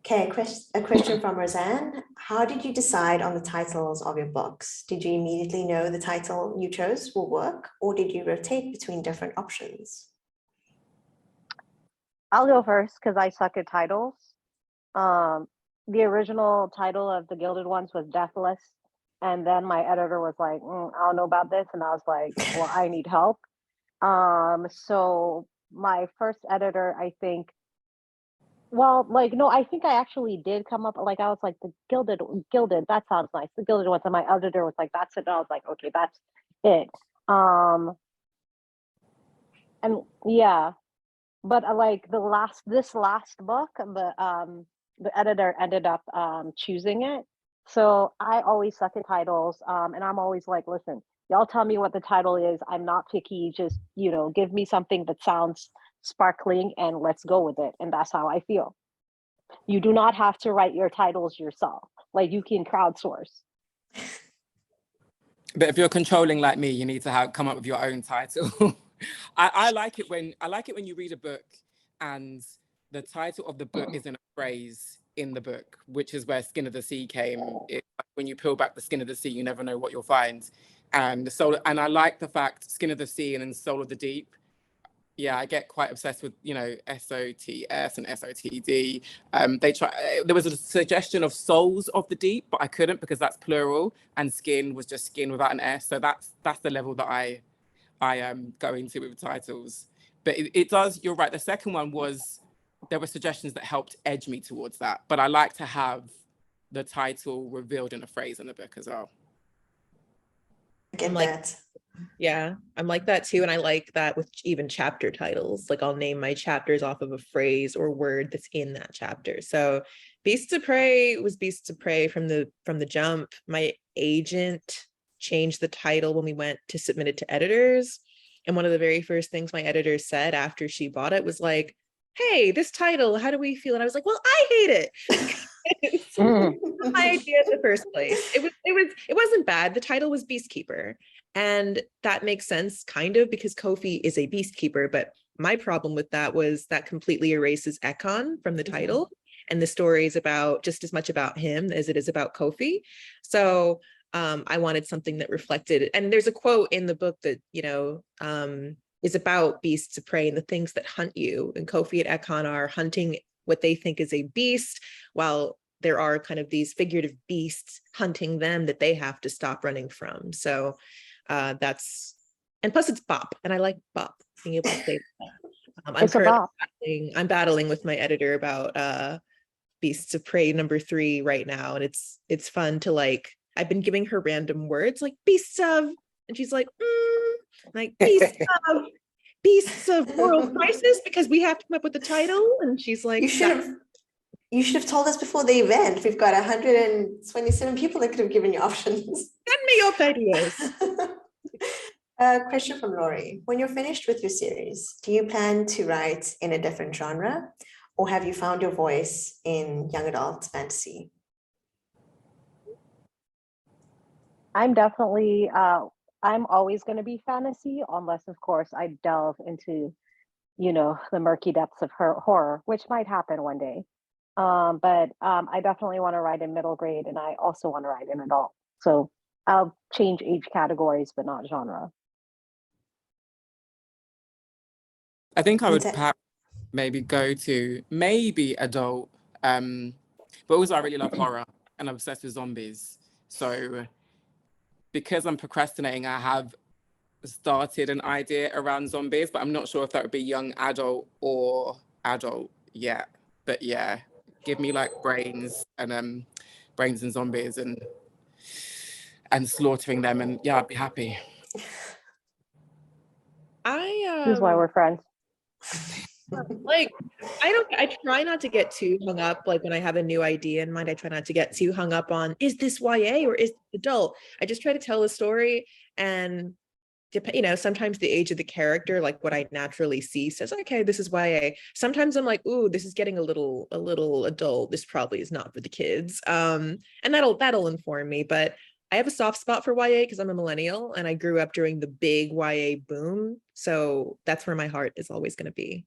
Okay, a question from Roseanne. How did you decide on the titles of your books? Did you immediately know the title you chose will work, or did you rotate between different options? I'll go first because I suck at titles. The original title of the Gilded Ones was Deathless. And then my editor was like, I don't know about this. And I was like, well, I need help. So my first editor, I think, I think I actually did come up, like, I was like, the Gilded, that sounds nice. The Gilded Ones. And my editor was like, that's it. And I was like, okay, that's it. And yeah, but like this last book, the editor ended up choosing it. So I always suck at titles, and I'm always like, listen, y'all tell me what the title is. I'm not picky. Just, give me something that sounds sparkling and let's go with it. And that's how I feel. You do not have to write your titles yourself. Like, you can crowdsource. But if you're controlling like me, you need to come up with your own title. I like it when you read a book and the title of the book isn't a phrase in the book, which is where Skin of the Sea came. When you peel back the skin of the sea, you never know what you'll find. And I like the fact Skin of the Sea and then Soul of the Deep. Yeah, I get quite obsessed with, SOTS and SOTD. There was a suggestion of Souls of the Deep, but I couldn't because that's plural, and skin was just skin without an S. So that's the level that I am going to with titles. But it does, you're right. The second one there were suggestions that helped edge me towards that, but I like to have the title revealed in a phrase in the book as well. Get that. Yeah, I'm like that too. And I like that with even chapter titles. Like, I'll name my chapters off of a phrase or word that's in that chapter. So Beasts of Prey was Beasts of Prey from the jump. My agent changed the title when we went to submit it to editors. And one of the very first things my editor said after she bought it was like, hey, this title, how do we feel? And I was like, well, I hate it. It's my idea in the first place. It wasn't bad. The title was Beastkeeper. And that makes sense, kind of, because Kofi is a Beastkeeper. But my problem with that was that completely erases Ekon from the title. And the story is about just as much about him as it is about Kofi. So I wanted something that reflected, and there's a quote in the book that, is about beasts of prey and the things that hunt you. And Kofi and Ekon are hunting what they think is a beast, while there are kind of these figurative beasts hunting them that they have to stop running from. So and plus it's bop, and I like bop, being able to say that. It's a bop. I'm battling with my editor about Beasts of Prey #3 right now, and it's fun to like, I've been giving her random words like beasts of, and she's like, like beasts of world crisis, because we have to come up with the title, and she's like, you should have told us before the event. We've got 127 people that could have given you options. Send me your ideas. Question from Laurie. When you're finished with your series, do you plan to write in a different genre, or have you found your voice in young adult fantasy? I'm definitely, I'm always going to be fantasy, unless, of course, I delve into, the murky depths of her horror, which might happen one day. But I definitely want to write in middle grade, and I also want to write in adult. So I'll change age categories, but not genre. I think I would perhaps maybe go to adult, but also I really love horror and I'm obsessed with zombies. So because I'm procrastinating, I have started an idea around zombies, but I'm not sure if that would be young adult or adult yet. But yeah, give me like brains and zombies and slaughtering them, and yeah, I'd be happy. This is why we're friends. Like, I try not to get too hung up. Like when I have a new idea in mind, I try not to get too hung up on, is this YA or is it adult? I just try to tell a story, and sometimes the age of the character, like what I naturally see, says, okay, this is YA. Sometimes I'm like, ooh, this is getting a little adult. This probably is not for the kids. And that'll inform me. But I have a soft spot for YA because I'm a millennial and I grew up during the big YA boom. So that's where my heart is always going to be.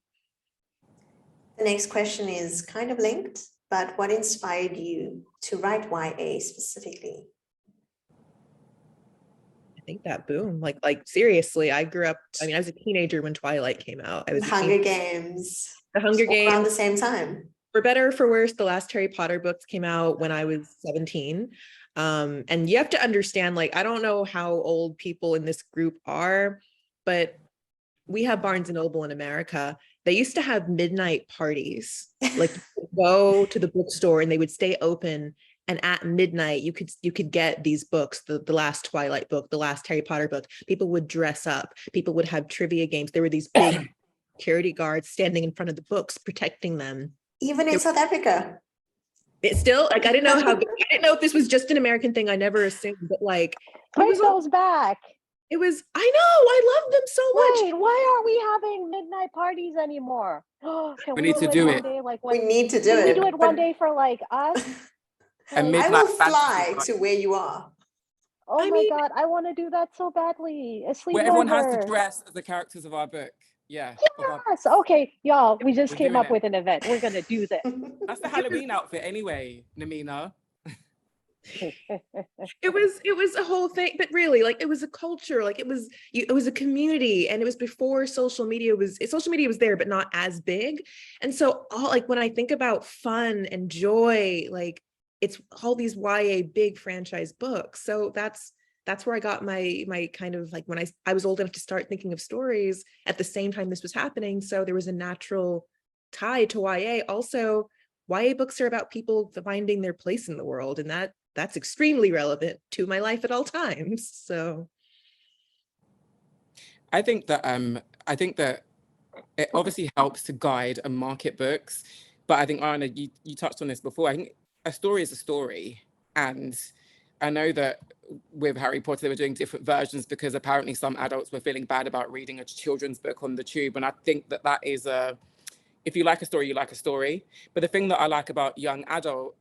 The next question is kind of linked, but what inspired you to write YA specifically? I think that boom, like seriously, I grew up, I was a teenager when Twilight came out. I was The Hunger Games. The Hunger Games. Around the same time. For better or for worse, the last Harry Potter books came out when I was 17. And you have to understand, like, I don't know how old people in this group are, but we have Barnes and Noble in America. They used to have midnight parties, like go to the bookstore and they would stay open. And at midnight, you could get these books, the last Twilight book, the last Harry Potter book. People would dress up. People would have trivia games. There were these big security guards standing in front of the books, protecting them. Even in South Africa. It's still, like, I didn't know if this was just an American thing. I never assumed, but like, Bring those back. I know, I love them so much. Wait, why aren't we having midnight parties anymore? We need to do it. We need to do it. Can we do it one day for like us? I will fly to where you are. Oh my God, I want to do that so badly. Where everyone has to dress as the characters of our book. Yeah. Yes. Okay, y'all, we just came up with an event. We're going to do this. That's the Halloween outfit anyway, Namina. It was a whole thing, but really, like, it was a culture, like it was a community, and it was before social media was there, but not as big. And so when I think about fun and joy, like, it's all these YA big franchise books. So that's where I got my kind of, like, when I was old enough to start thinking of stories at the same time this was happening. So there was a natural tie to YA. Also, YA books are about people finding their place in the world, and that's extremely relevant to my life at all times. So I think that it obviously helps to guide and market books, but I think, Ayana, you touched on this before. I think a story is a story, and I know that with Harry Potter they were doing different versions because apparently some adults were feeling bad about reading a children's book on the tube, and I think that is if you like a story, you like a story. But the thing that I like about young adult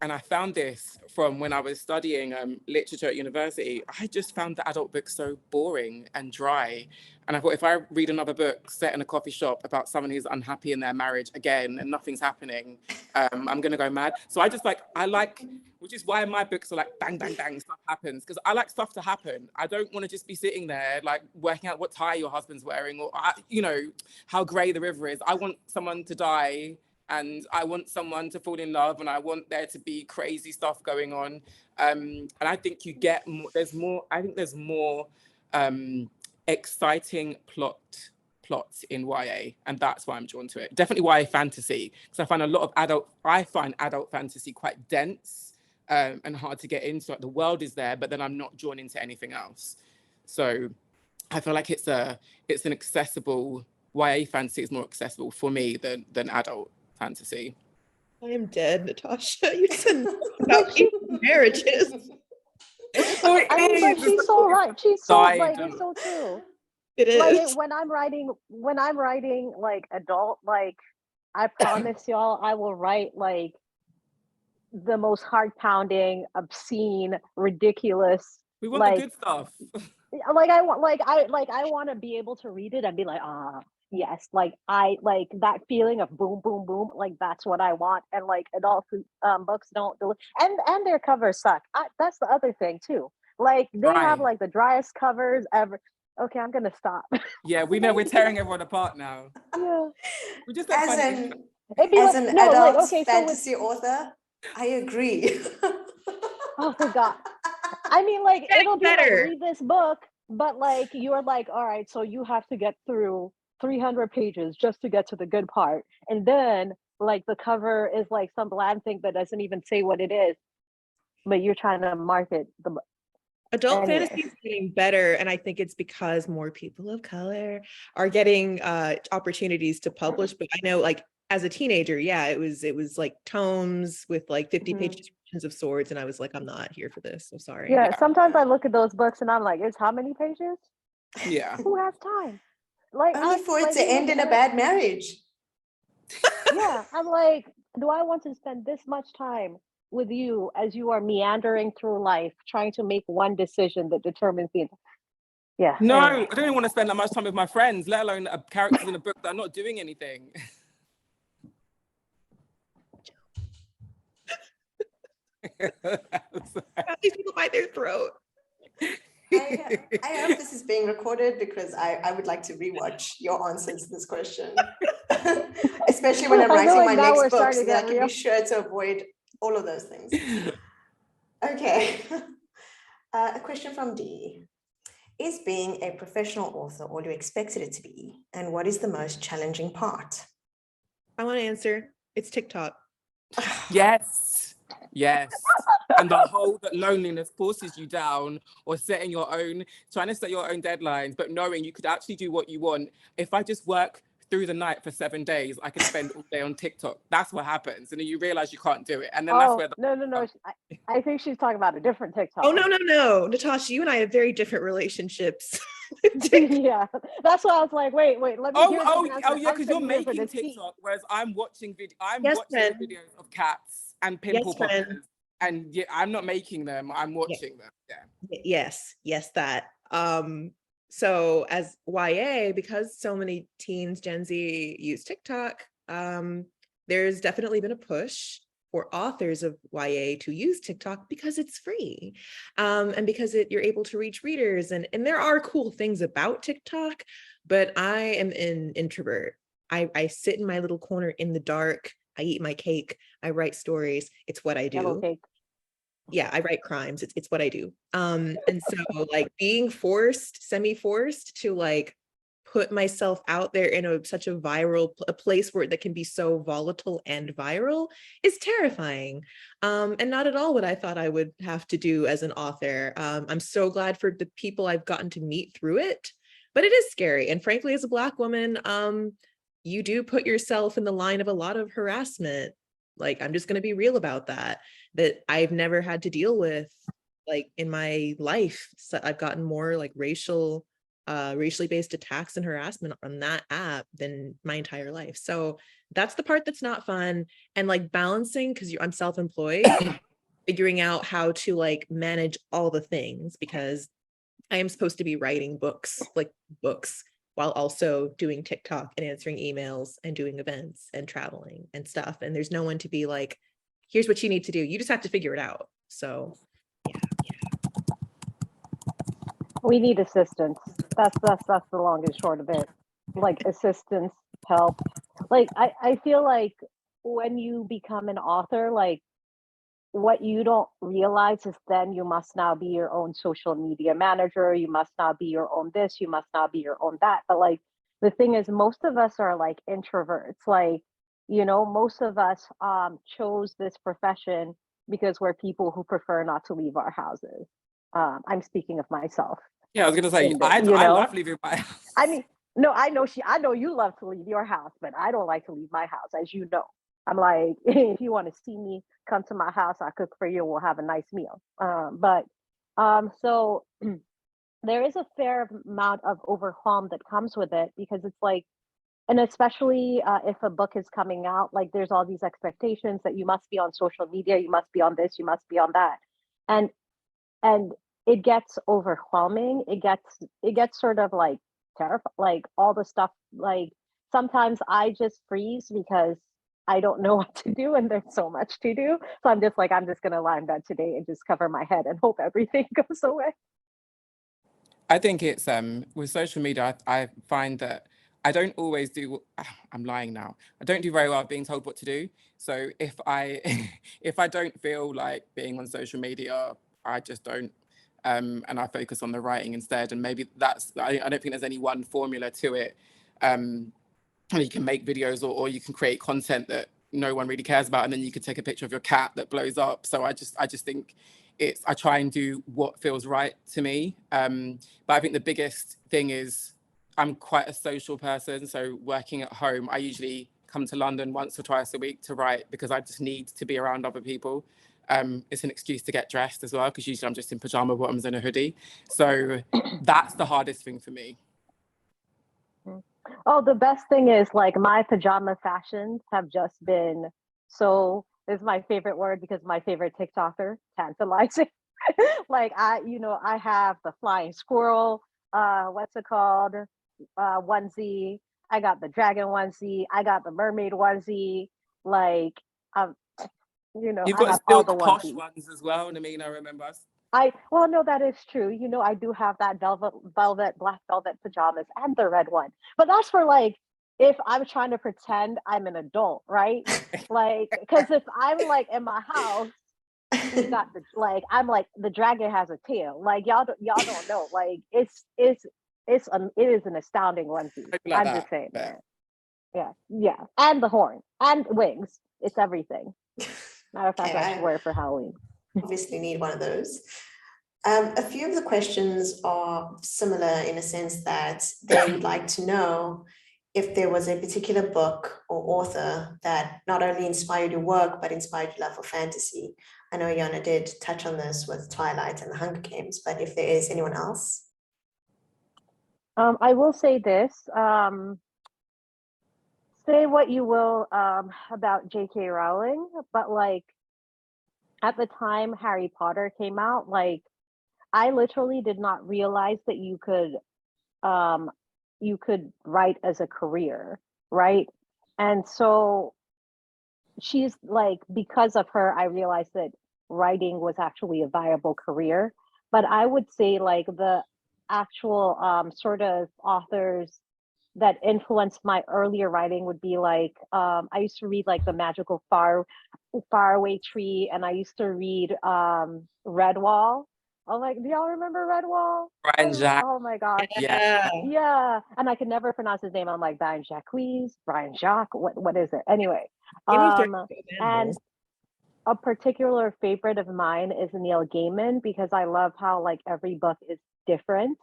and I found this from when I was studying literature at university. I just found the adult books so boring and dry. And I thought, if I read another book set in a coffee shop about someone who's unhappy in their marriage again and nothing's happening, I'm going to go mad. So which is why my books are like bang, bang, bang, stuff happens. Because I like stuff to happen. I don't want to just be sitting there like working out what tie your husband's wearing or, how grey the river is. I want someone to die. And I want someone to fall in love, and I want there to be crazy stuff going on. And I think you get more, there's more exciting plots in YA, and that's why I'm drawn to it. Definitely YA fantasy, because I find adult fantasy quite dense and hard to get into. Like, the world is there, but then I'm not drawn into anything else. So I feel like it's an accessible, YA fantasy is more accessible for me than adult fantasy. I am dead, Natasha. You said about marriages. I mean, but she's so right. She's so like, it's so true. It is. Like when I'm writing like adult, like I promise y'all, I will write like the most heart pounding, obscene, ridiculous. We want like, the good stuff. I want to be able to read it and be like, yes, like I like that feeling of boom, boom, boom. Like that's what I want. And like adult books don't do, and their covers suck. That's the other thing too. Like they have like the driest covers ever. Okay, I'm gonna stop. Yeah, we know we're tearing everyone apart now. Yeah. We just As an no, adult like, okay, fantasy author, I agree. Oh my God. I mean, like, it'll be better. like, read this book, but like, you're like, all right, so you have to get through 300 pages just to get to the good part. And then, like, the cover is like some bland thing that doesn't even say what it is, but you're trying to market the book. Adult Anyway. fantasy is getting better, and I think it's because more people of color are getting opportunities to publish. But I know, like, as a teenager, yeah, it was like tomes with like 50-page descriptions of swords, and I was like, I'm not here for this. I'm sorry. Yeah, sometimes I look at those books and I'm like, it's how many pages? Yeah. Who has time? Like, Only for it like, to end in a bad marriage. Yeah, I'm like, do I want to spend this much time with you as you are meandering through life, trying to make one decision that determines the yeah. No, Anyway. I don't even want to spend that much time with my friends, let alone characters in a book that are not doing anything. These people bite their throat. I hope this is being recorded because I would like to rewatch your answers to this question. Especially when I'm writing my next book, so that I can be sure to avoid all of those things. Okay. A question from D. Is being a professional author all you expected it to be? And what is the most challenging part? I want to answer. It's TikTok. Yes. And the whole that loneliness forces you down, or trying to set your own deadlines, but knowing you could actually do what you want. If I just work through the night for 7 days, I could spend all day on TikTok. That's what happens. And then you realize you can't do it. And then that's where no. I think she's talking about a different TikTok. Oh, no. Natasha, you and I have very different relationships. Yeah, that's why I was like, wait, let me hear yeah, because you're making TikTok, whereas I'm watching videos of cats and pimple poppers. And yeah, I'm not making them, I'm watching them. Yeah. Yes, that. So as YA, because so many teens, Gen Z use TikTok, there's definitely been a push for authors of YA to use TikTok because it's free, and because you're able to reach readers, and there are cool things about TikTok, but I am an introvert. I sit in my little corner in the dark. I eat my cake. I write stories. It's what I do. Yellow cake. Yeah, I write crimes. It's what I do. And so like being semi-forced to like put myself out there in such a place where that can be so volatile and viral is terrifying. And not at all what I thought I would have to do as an author. I'm so glad for the people I've gotten to meet through it, but it is scary. And frankly, as a Black woman, you do put yourself in the line of a lot of harassment. Like, I'm just going to be real about that I've never had to deal with like in my life. So I've gotten more like racially based attacks and harassment on that app than my entire life. So That's the part that's not fun. And like balancing, because I'm self-employed, figuring out how to like manage all the things, because I am supposed to be writing books, like books, while also doing TikTok and answering emails and doing events and traveling and stuff. And there's no one to be like, here's what you need to do. You just have to figure it out. So We need assistance. That's the long and short of it. Like assistance, help. Like I feel like when you become an author, like what you don't realize is then you must now be your own social media manager. You must now be your own this, you must now be your own that. But like the thing is, most of us are like introverts. Like, you know, most of us chose this profession because we're people who prefer not to leave our houses. I'm speaking of myself. Yeah, I was gonna say, in the, I you know, love leaving my house. I mean, no, I know you love to leave your house, but I don't like to leave my house, as you know. I'm like, if you want to see me, come to my house, I cook for you, we'll have a nice meal. So there is a fair amount of overwhelm that comes with it, because it's like, and especially if a book is coming out, like there's all these expectations that you must be on social media, you must be on this, you must be on that. And it gets overwhelming. It gets sort of like terrifying, like all the stuff. Like sometimes I just freeze because I don't know what to do and there's so much to do. So I'm just like, I'm just gonna lie in bed today and just cover my head and hope everything goes away. I think it's with social media, I find that I don't always do. I'm lying now. I don't do very well at being told what to do. So if I if I don't feel like being on social media, I just don't. And I focus on the writing instead. And maybe that's, I don't think there's any one formula to it. You can make videos or you can create content that no one really cares about, and then you could take a picture of your cat that blows up. So I just think I try and do what feels right to me. But I think the biggest thing is I'm quite a social person. So working at home, I usually come to London once or twice a week to write because I just need to be around other people. It's an excuse to get dressed as well, because usually I'm just in pajama bottoms and a hoodie. So that's the hardest thing for me. Oh, the best thing is like my pajama fashions have just been so, this is my favorite word because my favorite TikToker, tantalizing. Like I have the flying squirrel, what's it called? Onesie. I got the dragon onesie. I got the mermaid onesie. Like, um, You've I got have all the silk posh onesies. ones as well, Namina, remember us? Well, no, that is true. I do have that black velvet pajamas and the red one. But that's for like if I'm trying to pretend I'm an adult, right? Like, because if I'm like in my house, we got I'm like the dragon has a tail. Like y'all don't know. Like it is an astounding onesie. Like I'm that, just saying, but... man. Yeah, and the horn and wings. It's everything. Matter of fact, I should wear it for Halloween. Obviously need one of those. A few of the questions are similar in a sense that they would like to know if there was a particular book or author that not only inspired your work, but inspired your love for fantasy. I know Ayana did touch on this with Twilight and the Hunger Games, but if there is anyone else. I will say this. Say what you will about J.K. Rowling, but like at the time Harry Potter came out, like I literally did not realize that you could write as a career, right? And so she's like, because of her, I realized that writing was actually a viable career. But I would say like the actual sort of authors that influenced my earlier writing would be like I used to read like the magical faraway tree, and I used to read Redwall. Oh, like, do y'all remember Redwall? Brian Jack. Oh my god. Yeah, and I could never pronounce his name. I'm like Brian Jacques. What is it? Anyway, and a particular favorite of mine is Neil Gaiman, because I love how like every book is different.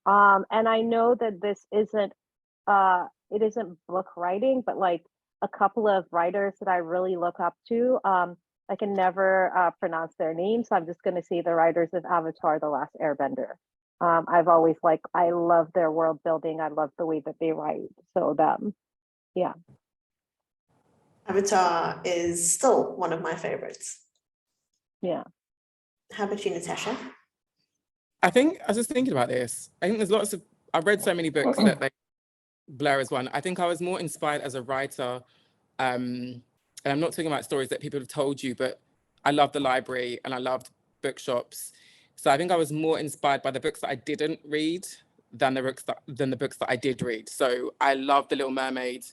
And I know that this isn't it isn't book writing, but like a couple of writers that I really look up to. I can never pronounce their names, so I'm just going to say the writers of Avatar: The Last Airbender. I've always I love their world building. I love the way that they write. So them, yeah. Avatar is still one of my favorites. Yeah. How about you, Natasha? I think I was just thinking about this. I think there's lots of, I've read so many books that they blur as one. I think I was more inspired as a writer. And I'm not talking about stories that people have told you, but I loved the library and I loved bookshops. So I think I was more inspired by the books that I didn't read than the books that I did read. So I loved The Little Mermaid.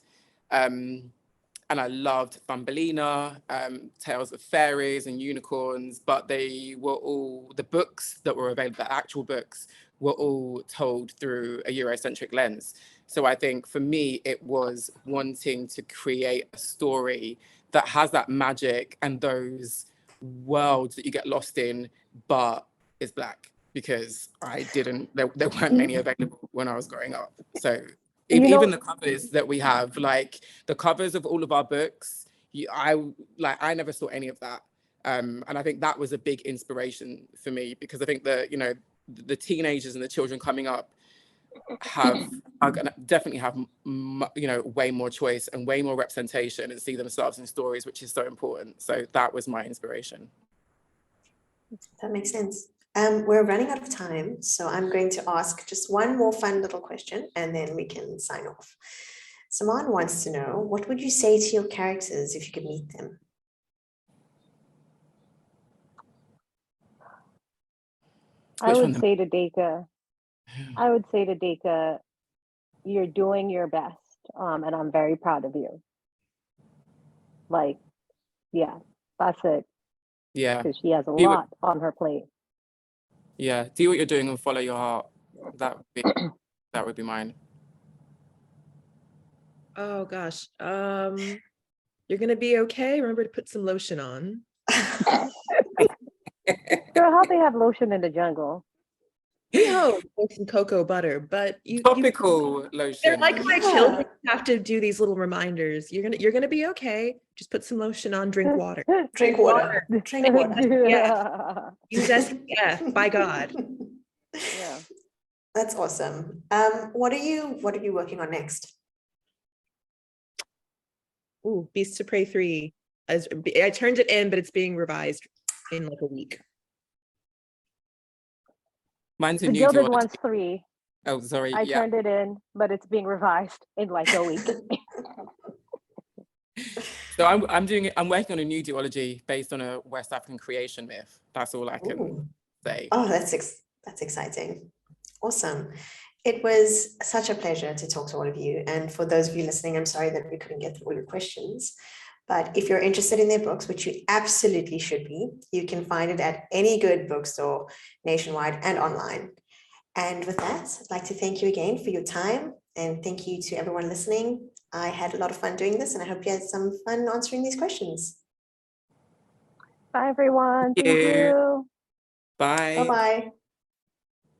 And I loved Thumbelina, Tales of Fairies and Unicorns, but they were all, the books that were available, the actual books, were all told through a Eurocentric lens. So I think for me, it was wanting to create a story that has that magic and those worlds that you get lost in, but is Black, because there weren't many available when I was growing up. So even the covers that we have, like the covers of all of our books, I never saw any of that. And I think that was a big inspiration for me, because I think the teenagers and the children coming up are gonna definitely have way more choice and way more representation and see themselves in stories, which is so important. So that was my inspiration. That makes sense. We're running out of time, so I'm going to ask just one more fun little question and then we can sign off. Saman wants to know, what would you say to your characters if you could meet them? I would say to Deka, you're doing your best, and I'm very proud of you. Like, yeah, that's it. Yeah. Because she has a lot on her plate. Yeah, do what you're doing and follow your heart. That would be mine. Oh gosh. You're gonna be okay. Remember to put some lotion on. Girl, how they have lotion in the jungle? We hope with some cocoa butter, but Topical lotion. they're like my children. You have to do these little reminders. You're gonna be okay. Just put some lotion on, drink water. Drink water. Drink water. Yeah. Use SPF, by God. Yeah. That's awesome. What are you working on next? Ooh, Beasts of Prey 3. I turned it in, but it's being revised in like a week. Mine's a The new Gilded duology. Ones 3. Oh, sorry. I turned it in, but it's being revised in like a week. So I'm working on a new duology based on a West African creation myth. That's all I can say. Oh, that's exciting. Awesome. It was such a pleasure to talk to all of you. And for those of you listening, I'm sorry that we couldn't get through all your questions. But if you're interested in their books, which you absolutely should be, you can find it at any good bookstore nationwide and online. And with that, I'd like to thank you again for your time. And thank you to everyone listening. I had a lot of fun doing this, and I hope you had some fun answering these questions. Bye, everyone. Thank you. Bye. Bye-bye.